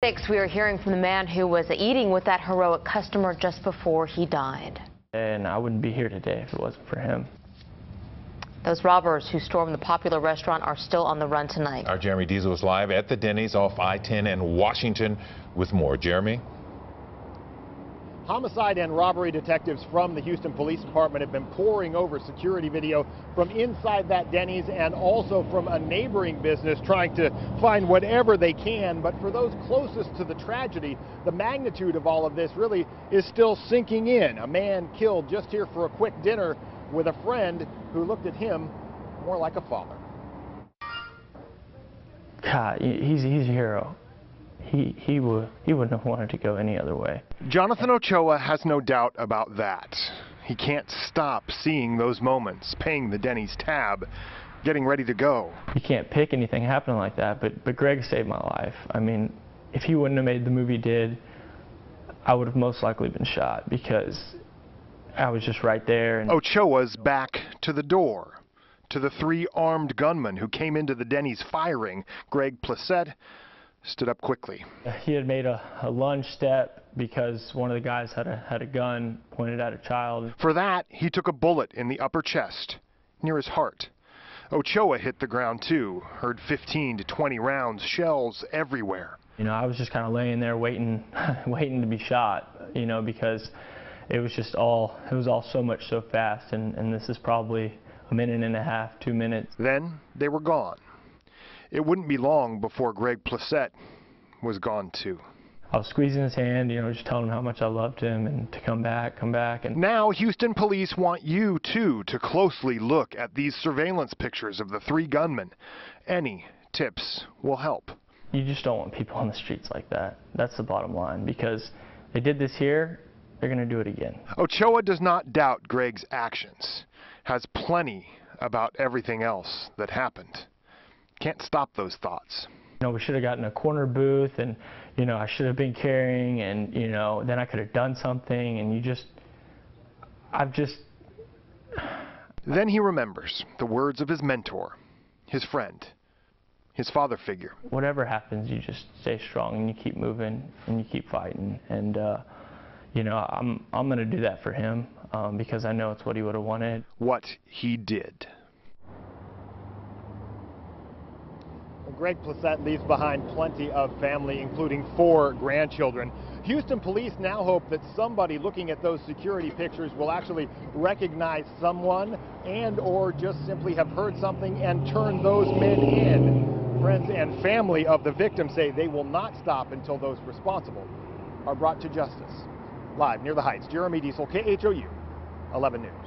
We are hearing from the man who was eating with that heroic customer just before he died. And I wouldn't be here today if it wasn't for him. Those robbers who stormed the popular restaurant are still on the run tonight. Our Jeremy Diesel is live at the Denny's off I-10 in Washington with more. Jeremy? Homicide and robbery detectives from the Houston Police Department have been poring over security video from inside that Denny's and also from a neighboring business, trying to find whatever they can. But for those closest to the tragedy, the magnitude of all of this really is still sinking in. A man killed just here for a quick dinner with a friend who looked at him more like a father. God, he's a hero. He wouldn't have wanted to go any other way. Jonathan Ochoa has no doubt about that. He can't stop seeing those moments, paying the Denny's tab, getting ready to go. You can't pick anything happening like that, but Greg saved my life. I mean, if he wouldn't have made the movie he did, I would have most likely been shot because I was just right there. And Ochoa's back to the door, to the three armed gunmen who came into the Denny's firing. Greg Plissette stood up quickly. He had made a lunge step because one of the guys had a gun pointed at a child. For that, he took a bullet in the upper chest, near his heart. Ochoa hit the ground too, heard 15 to 20 rounds, shells everywhere. You know, I was just kind of laying there waiting to be shot, you know, because it was all so much so fast, and this is probably a minute and a half, 2 minutes. Then they were gone. It wouldn't be long before Greg Plissette was gone too. I was squeezing his hand, you know, just telling him how much I loved him and to come back. And now Houston police want you too to closely look at these surveillance pictures of the three gunmen. Any tips will help. You just don't want people on the streets like that. That's the bottom line, because they did this here, they're going to do it again. Ochoa does not doubt Greg's actions, has plenty about everything else that happened. Can't stop those thoughts. You know, we should have gotten a corner booth, and, you know, I should have been carrying, and, you know, then I could have done something, and Then he remembers the words of his mentor, his friend, his father figure. Whatever happens, you just stay strong, and you keep moving, and you keep fighting, and, you know, I'm going to do that for him, because I know it's what he would have wanted. What he did. Greg Plissette leaves behind plenty of family, including 4 grandchildren. Houston police now hope that somebody looking at those security pictures will actually recognize someone and or just simply have heard something and turn those men in. Friends and family of the victim say they will not stop until those responsible are brought to justice. Live near the Heights, Jeremy Diesel, KHOU 11 News.